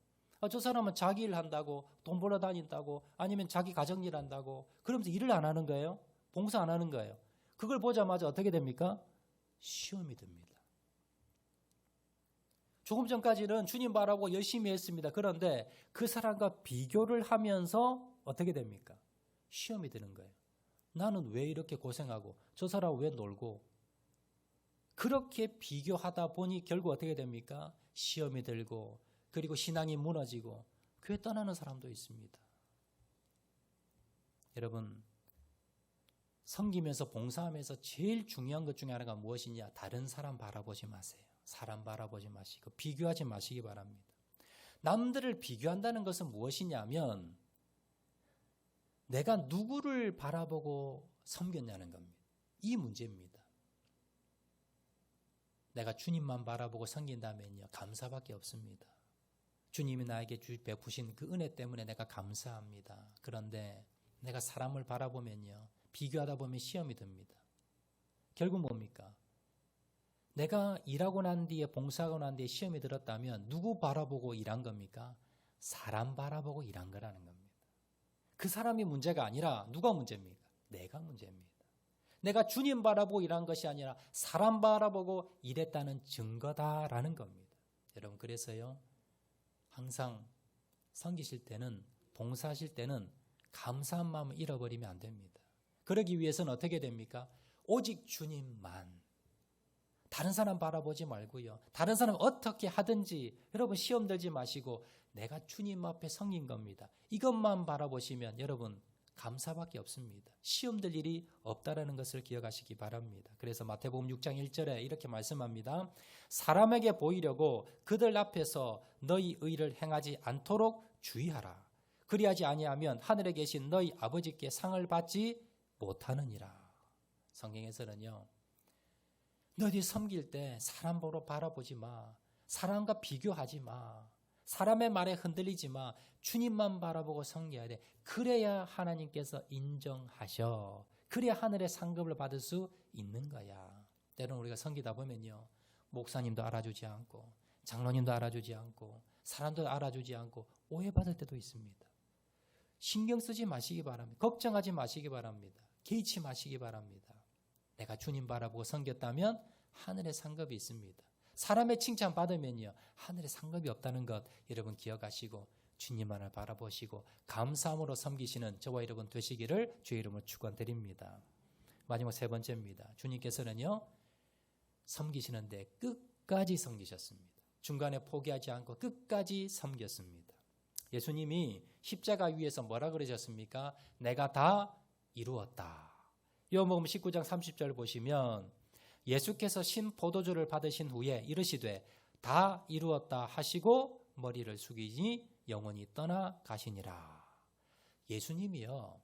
저 사람은 자기 일 한다고, 돈 벌어 다닌다고, 아니면 자기 가정일 한다고 그러면서 일을 안 하는 거예요. 봉사 안 하는 거예요. 그걸 보자마자 어떻게 됩니까? 시험이 듭니다. 조금 전까지는 주님 바라보고 열심히 했습니다. 그런데 그 사람과 비교를 하면서 어떻게 됩니까? 시험이 드는 거예요. 나는 왜 이렇게 고생하고 저 사람은 왜 놀고, 그렇게 비교하다 보니 결국 어떻게 됩니까? 시험이 들고 그리고 신앙이 무너지고 교회 떠나는 사람도 있습니다. 여러분, 섬기면서 봉사하면서 제일 중요한 것 중에 하나가 무엇이냐? 다른 사람 바라보지 마세요. 사람 바라보지 마시고 비교하지 마시기 바랍니다. 남들을 비교한다는 것은 무엇이냐면 내가 누구를 바라보고 섬겼냐는 겁니다. 이 문제입니다. 내가 주님만 바라보고 섬긴다면요, 감사밖에 없습니다. 주님이 나에게 베푸신 그 은혜 때문에 내가 감사합니다. 그런데 내가 사람을 바라보면요, 비교하다 보면 시험이 듭니다. 결국 뭡니까? 내가 일하고 난 뒤에, 봉사하고 난 뒤에 시험이 들었다면 누구 바라보고 일한 겁니까? 사람 바라보고 일한 거라는 겁니다. 그 사람이 문제가 아니라 누가 문제입니까? 내가 문제입니다. 내가 주님 바라보고 일한 것이 아니라 사람 바라보고 일했다는 증거다라는 겁니다. 여러분, 그래서요, 항상 섬기실 때는, 봉사하실 때는 감사한 마음을 잃어버리면 안 됩니다. 그러기 위해서는 어떻게 됩니까? 오직 주님만. 다른 사람 바라보지 말고요. 다른 사람 어떻게 하든지 여러분 시험 들지 마시고 내가 주님 앞에 섬긴 겁니다. 이것만 바라보시면 여러분 감사밖에 없습니다. 시험 들 일이 없다라는 것을 기억하시기 바랍니다. 그래서 마태복음 6장 1절에 이렇게 말씀합니다. 사람에게 보이려고 그들 앞에서 너희 의를 행하지 않도록 주의하라. 그리하지 아니하면 하늘에 계신 너희 아버지께 상을 받지 못하느니라. 성경에서는요, 너희 섬길 때 사람 보러 바라보지 마. 사람과 비교하지 마. 사람의 말에 흔들리지 마. 주님만 바라보고 섬겨야 돼. 그래야 하나님께서 인정하셔. 그래야 하늘의 상급을 받을 수 있는 거야. 때로는 우리가 섬기다 보면요, 목사님도 알아주지 않고 장로님도 알아주지 않고 사람도 알아주지 않고 오해받을 때도 있습니다. 신경 쓰지 마시기 바랍니다. 걱정하지 마시기 바랍니다. 개의치 마시기 바랍니다. 내가 주님 바라보고 섬겼다면 하늘의 상급이 있습니다. 사람의 칭찬 받으면요, 하늘의 상급이 없다는 것 여러분 기억하시고 주님만을 바라보시고 감사함으로 섬기시는 저와 여러분 되시기를 주의 이름으로 축원드립니다. 마지막 세 번째입니다. 주님께서는요, 섬기시는데 끝까지 섬기셨습니다. 중간에 포기하지 않고 끝까지 섬겼습니다. 예수님이 십자가 위에서 뭐라 그러셨습니까? 내가 다 이루었다. 요한복음 19장 30절 보시면 예수께서 신 포도주를 받으신 후에 이르시되 다 이루었다 하시고 머리를 숙이니 영원히 떠나 가시니라. 예수님이요,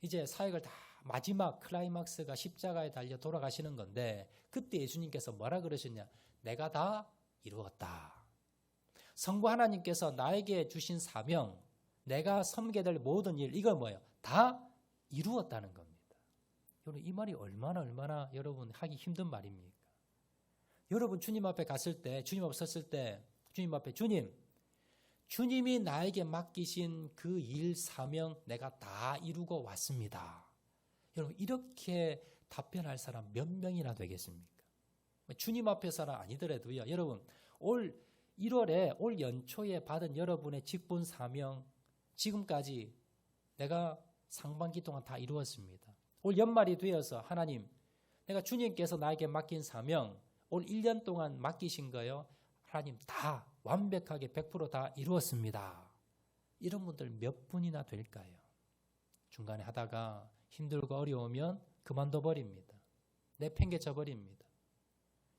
이제 사역을 다 마지막 클라이막스가 십자가에 달려 돌아가시는 건데 그때 예수님께서 뭐라 그러셨냐? 내가 다 이루었다. 성부 하나님께서 나에게 주신 사명, 내가 섬겨야 될 모든 일, 이건 뭐예요? 다 이루었다는 겁니다. 여러분, 이 말이 얼마나 여러분 하기 힘든 말입니까? 여러분 주님 앞에 갔을 때, 주님 앞에 섰을 때, 주님 앞에 주님이 나에게 맡기신 그 일, 사명 내가 다 이루고 왔습니다. 여러분, 이렇게 답변할 사람 몇 명이나 되겠습니까? 주님 앞에서는 아니더라도요, 여러분 올 1월에 올 연초에 받은 여러분의 직분 사명 지금까지 내가 상반기 동안 다 이루었습니다. 올 연말이 되어서 하나님, 내가 주님께서 나에게 맡긴 사명 올 1년 동안 맡기신 거요, 하나님 다 완벽하게 100% 다 이루었습니다. 이런 분들 몇 분이나 될까요? 중간에 하다가 힘들고 어려우면 그만둬 버립니다. 내팽개쳐 버립니다.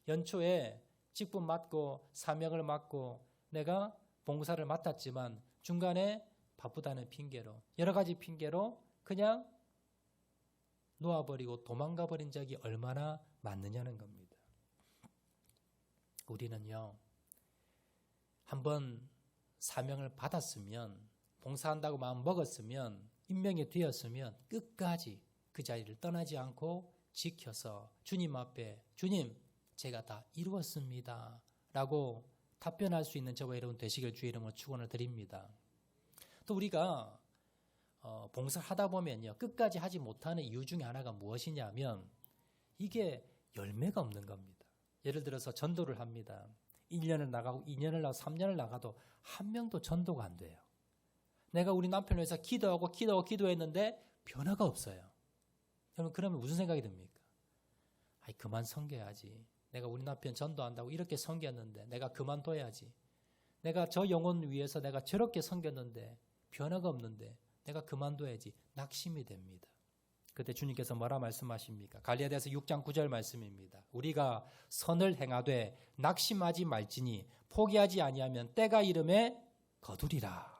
연초에 직분 맡고 사명을 맡고 내가 봉사를 맡았지만 중간에 바쁘다는 핑계로, 여러 가지 핑계로 그냥 놓아버리고 도망가 버린 적이 얼마나 많느냐는 겁니다. 우리는요, 한번 사명을 받았으면, 봉사한다고 마음 먹었으면, 임명이 되었으면 끝까지 그 자리를 떠나지 않고 지켜서 주님 앞에 주님, 제가 다 이루었습니다 라고 답변할 수 있는 저와 여러분 되시길 주의 이름으로 축원을 드립니다. 또 우리가 봉사를 하다 보면요, 끝까지 하지 못하는 이유 중에 하나가 무엇이냐면 이게 열매가 없는 겁니다. 예를 들어서 전도를 합니다. 1년을 나가고 2년을 나가고 3년을 나가도 한 명도 전도가 안 돼요. 내가 우리 남편을 위해서 기도했는데 변화가 없어요. 여러분, 그러면 무슨 생각이 듭니까? 아이, 그만 섬겨야지. 내가 우리 남편 전도한다고 이렇게 섬겼는데 내가 그만둬야지. 내가 저 영혼 위해서 내가 저렇게 섬겼는데 변화가 없는데 내가 그만둬야지. 낙심이 됩니다. 그때 주님께서 뭐라 말씀하십니까? 갈라디아서 6장 9절 말씀입니다. 우리가 선을 행하되 낙심하지 말지니 포기하지 아니하면 때가 이름에 거두리라.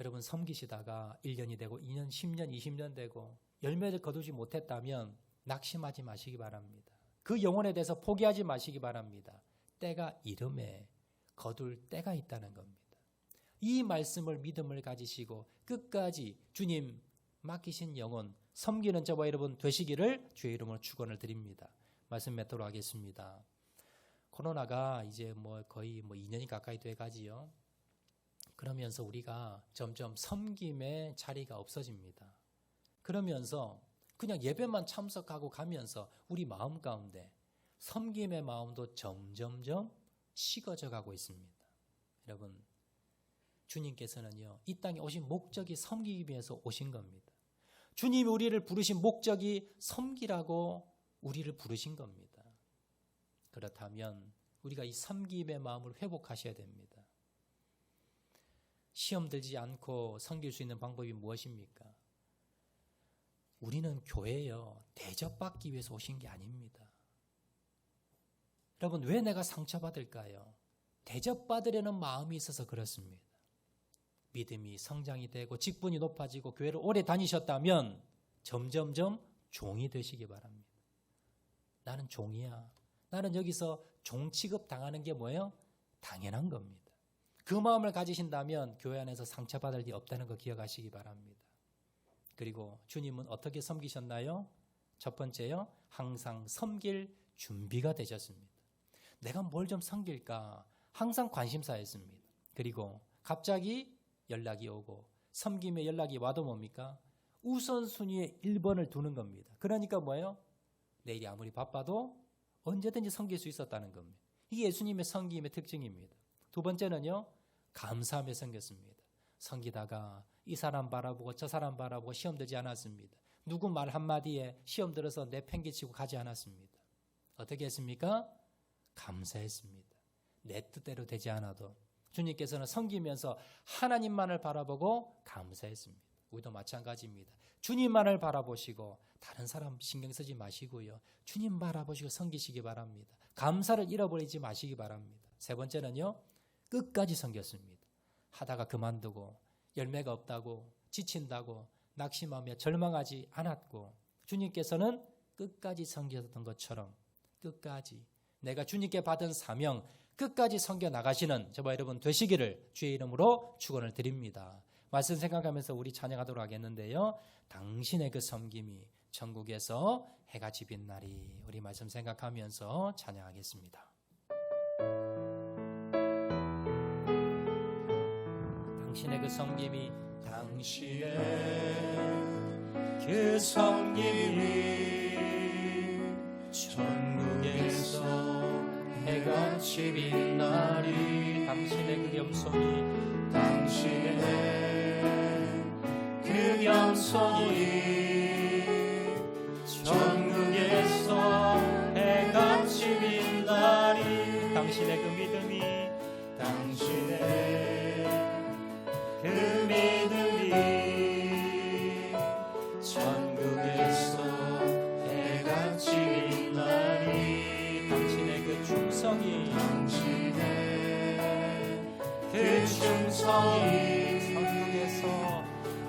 여러분, 섬기시다가 1년이 되고 2년, 10년, 20년 되고 열매를 거두지 못했다면 낙심하지 마시기 바랍니다. 그 영혼에 대해서 포기하지 마시기 바랍니다. 때가 이름에 거둘 때가 있다는 겁니다. 이 말씀을 믿음을 가지시고 끝까지 주님 맡기신 영혼 섬기는 저와 여러분 되시기를 주의 이름으로 축원을 드립니다. 말씀 맺도록 하겠습니다. 코로나가 이제 거의 2년이 가까이 돼가지요. 그러면서 우리가 점점 섬김의 자리가 없어집니다. 그러면서 그냥 예배만 참석하고 가면서 우리 마음 가운데 섬김의 마음도 점점점 식어져 가고 있습니다. 여러분, 주님께서는요, 이 땅에 오신 목적이 섬기기 위해서 오신 겁니다. 주님이 우리를 부르신 목적이 섬기라고 우리를 부르신 겁니다. 그렇다면 우리가 이 섬김의 마음을 회복하셔야 됩니다. 시험 들지 않고 섬길 수 있는 방법이 무엇입니까? 우리는 교회에요, 대접받기 위해서 오신 게 아닙니다. 여러분, 왜 내가 상처받을까요? 대접받으려는 마음이 있어서 그렇습니다. 믿음이 성장이 되고 직분이 높아지고 교회를 오래 다니셨다면 점점점 종이 되시기 바랍니다. 나는 종이야. 나는 여기서 종 취급 당하는 게 뭐예요? 당연한 겁니다. 그 마음을 가지신다면 교회 안에서 상처받을 일 없다는 거 기억하시기 바랍니다. 그리고 주님은 어떻게 섬기셨나요? 첫 번째요, 항상 섬길 준비가 되셨습니다. 내가 뭘 좀 섬길까? 항상 관심사였습니다. 그리고 갑자기 연락이 오고 섬김의 연락이 와도 뭡니까? 우선순위에 1번을 두는 겁니다. 그러니까 뭐예요? 내일이 아무리 바빠도 언제든지 섬길 수 있었다는 겁니다. 이게 예수님의 섬김의 특징입니다. 두 번째는요, 감사하며 섬겼습니다. 섬기다가 이 사람 바라보고 저 사람 바라보고 시험 들지 않았습니다. 누구 말 한마디에 시험 들어서 내팽개치고 가지 않았습니다. 어떻게 했습니까? 감사했습니다. 내 뜻대로 되지 않아도 주님께서는 섬기면서 하나님만을 바라보고 감사했습니다. 우리도 마찬가지입니다. 주님만을 바라보시고 다른 사람 신경 쓰지 마시고요, 주님 바라보시고 섬기시기 바랍니다. 감사를 잃어버리지 마시기 바랍니다. 세 번째는요, 끝까지 섬겼습니다. 하다가 그만두고 열매가 없다고 지친다고 낙심하며 절망하지 않았고, 주님께서는 끝까지 섬겼던 것처럼 끝까지 내가 주님께 받은 사명 끝까지 섬겨 나가시는 저와 여러분 되시기를 주의 이름으로 축원을 드립니다. 말씀 생각하면서 우리 찬양하도록 하겠는데요, 당신의 그 섬김이 천국에서 해가 지빈 날이, 우리 말씀 생각하면서 찬양하겠습니다. 당신의 그 섬김이, 당신의 그 섬김이 천국에서 해가 지빈 날이, 당신의 그 겸손이, 당신의 그 겸손이 천국에서 해가 지빈 날이, 당신의 그 믿음이, 당신의 그 믿음이 천국에서 해가 지빈 날이, 당신의 그 충성이, 당신의 그 충성이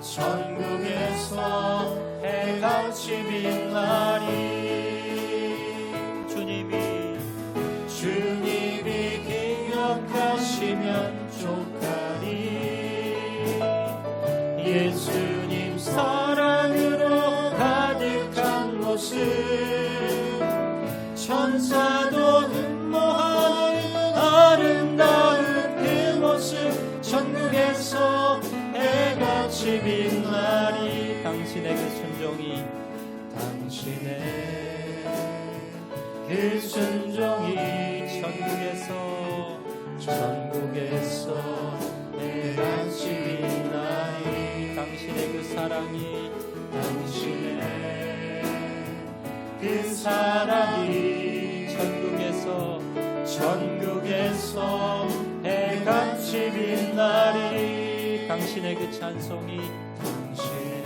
천국에서 해가 지빈 날이, 주님이 기억하시면 족하리. 예수님 사랑으로 가득한 모습, 천사도 흠모하는 아름다운 그 모습, 천국에서 해가 지빈 날이, 당신의 그 순종이, 당신의 그 순종이 천국에서 해가 지빈 날이, 당신의 그 사랑이, 당신의 그 사랑이 천국에서 해가 지빈 날이, 당신의 그 찬송이, 당신의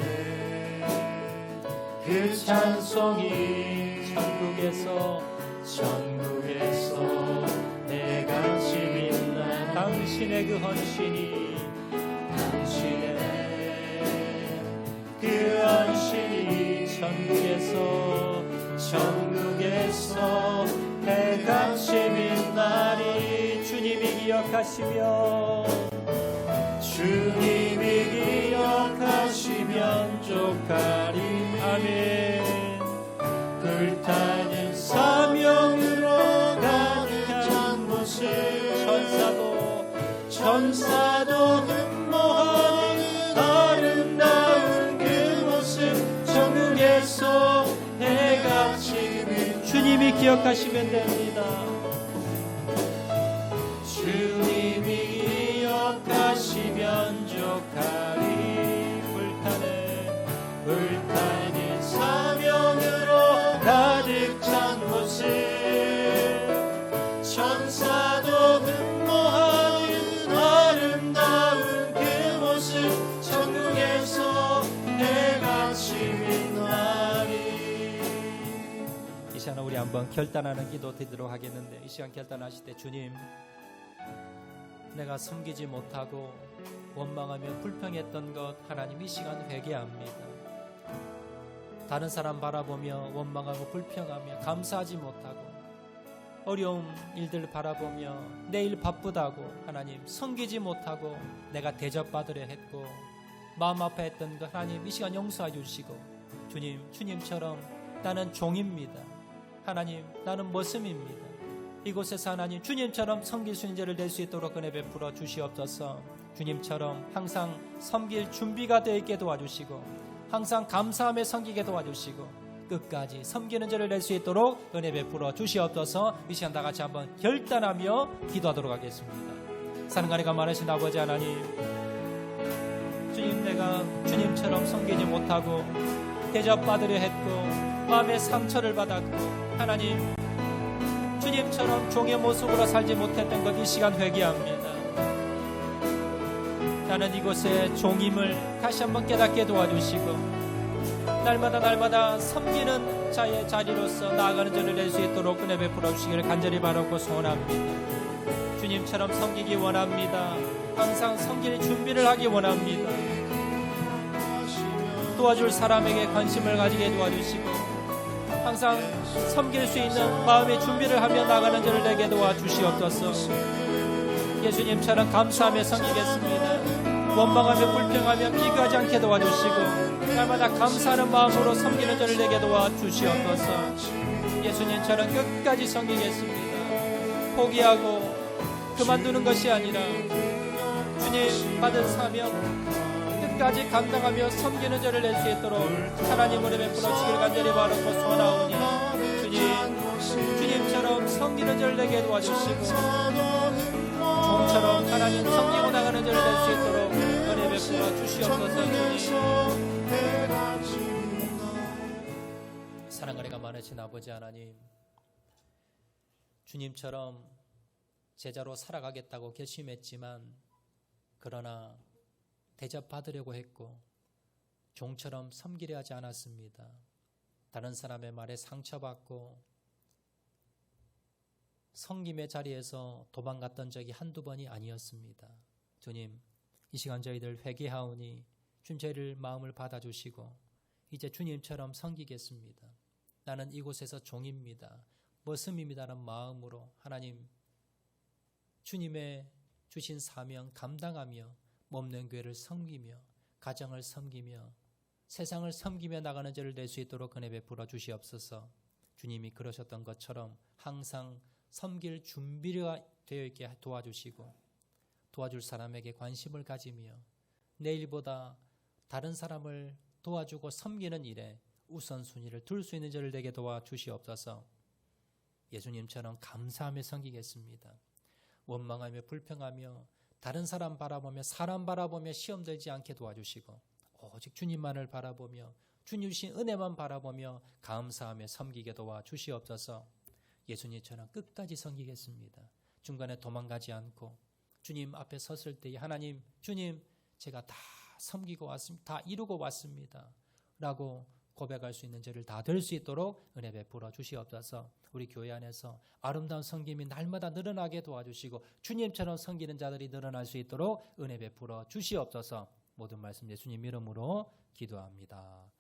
그 찬송이 천국에서 해가 지빈 날, 당신의 그 헌신이, 당신의 그 헌신이 천국에서 해가 지빈 날이, 주님이 기억하시면 족하리. 아멘. 불타는 사명으로 가득한 모습, 천사도 흠모하는 아름다운 그 모습, 천국에서 주님이 기억하시면 됩니다. 주님이 기억하시면 족하리. 불타는 사명으로 가득 찬 모습, 천사도 흠모하는 아름다운 그 모습, 천국에서 해가 지는 날이. 이 시간 우리 한번 결단하는 기도 드리도록 하겠는데, 이 시간 결단하실 때, 주님, 내가 섬기지 못하고 원망하며 불평했던 것 하나님 이 시간 회개합니다. 다른 사람 바라보며 원망하고 불평하며 감사하지 못하고 어려운 일들 바라보며 내일 바쁘다고 하나님 섬기지 못하고 내가 대접받으려 했고 마음 아파했던 것 하나님 이 시간 용서해 주시고, 주님, 주님처럼 나는 종입니다. 하나님, 나는 머슴입니다. 이곳에서 하나님 주님처럼 섬길 수 있는 자를 낼 수 있도록 은혜 베풀어 주시옵소서. 주님처럼 항상 섬길 준비가 되어 있게 도와주시고 항상 감사함에 섬기게 도와주시고 끝까지 섬기는 자를 낼 수 있도록 은혜 베풀어 주시옵소서. 이 시간 다 같이 한번 결단하며 기도하도록 하겠습니다. 사랑하니가 많으신 아버지 하나님, 주님, 내가 주님처럼 섬기지 못하고 대접받으려 했고 마음의 상처를 받았고 하나님 주님처럼 종의 모습으로 살지 못했던 것 이 시간 회개합니다. 나는 이곳에 종임을 다시 한번 깨닫게 도와주시고 날마다 섬기는 자의 자리로서 나아가는 자를 낼 수 있도록 은혜 베풀어 주시기를 간절히 바라고 소원합니다. 주님처럼 섬기기 원합니다. 항상 섬길 준비를 하기 원합니다. 도와줄 사람에게 관심을 가지게 도와주시고 항상 섬길 수 있는 마음의 준비를 하며 나가는 자를 내게 도와주시옵소서. 예수님처럼 감사하며 섬기겠습니다. 원망하며 불평하며 비교하지 않게 도와주시고 날마다 감사하는 마음으로 섬기는 자를 내게 도와주시옵소서. 예수님처럼 끝까지 섬기겠습니다. 포기하고 그만두는 것이 아니라 주님 받은 사명 끝까지 감당하며 섬기는 자를 낼 수 있도록 하나님으로 베풀어 주시기를 간절히 바라고 소원하오니, 주님처럼 섬기는 자를 내게 도와주시고 종처럼 하나님 섬기고 나가는 자를 낼 수 있도록 은혜 베풀어 주시옵소서. 주님, 사랑하리가 많으신 아버지 하나님, 주님처럼 제자로 살아가겠다고 결심했지만 그러나 대접받으려고 했고 종처럼 섬기려 하지 않았습니다. 다른 사람의 말에 상처받고 섬김의 자리에서 도망갔던 적이 한두 번이 아니었습니다. 주님, 이 시간 저희들 회개하오니 주님 저희를 마음을 받아주시고 이제 주님처럼 섬기겠습니다. 나는 이곳에서 종입니다. 머슴입니다라는 마음으로 하나님 주님의 주신 사명 감당하며 몸된 교회를 섬기며 가정을 섬기며 세상을 섬기며 나가는 자를 낼 수 있도록 은혜 베풀어 주시옵소서. 주님이 그러셨던 것처럼 항상 섬길 준비가 되어 있게 도와주시고 도와줄 사람에게 관심을 가지며 내일보다 다른 사람을 도와주고 섬기는 일에 우선순위를 둘 수 있는 자를 내게 도와주시옵소서. 예수님처럼 감사하며 섬기겠습니다. 원망하며 불평하며 다른 사람 바라보며 사람 바라보며 시험 들지 않게 도와주시고 오직 주님만을 바라보며 주님 주신 은혜만 바라보며 감사하며 섬기게 도와주시옵소서. 예수님처럼 끝까지 섬기겠습니다. 중간에 도망가지 않고 주님 앞에 섰을 때 하나님, 주님 제가 다 섬기고 왔습니다. 다 이루고 왔습니다. 라고 고백할 수 있는 죄를 다 될 수 있도록 은혜 베풀어 주시옵소서. 우리 교회 안에서 아름다운 섬김이 날마다 늘어나게 도와주시고 주님처럼 섬기는 자들이 늘어날 수 있도록 은혜 베풀어 주시옵소서. 모든 말씀 예수님 이름으로 기도합니다.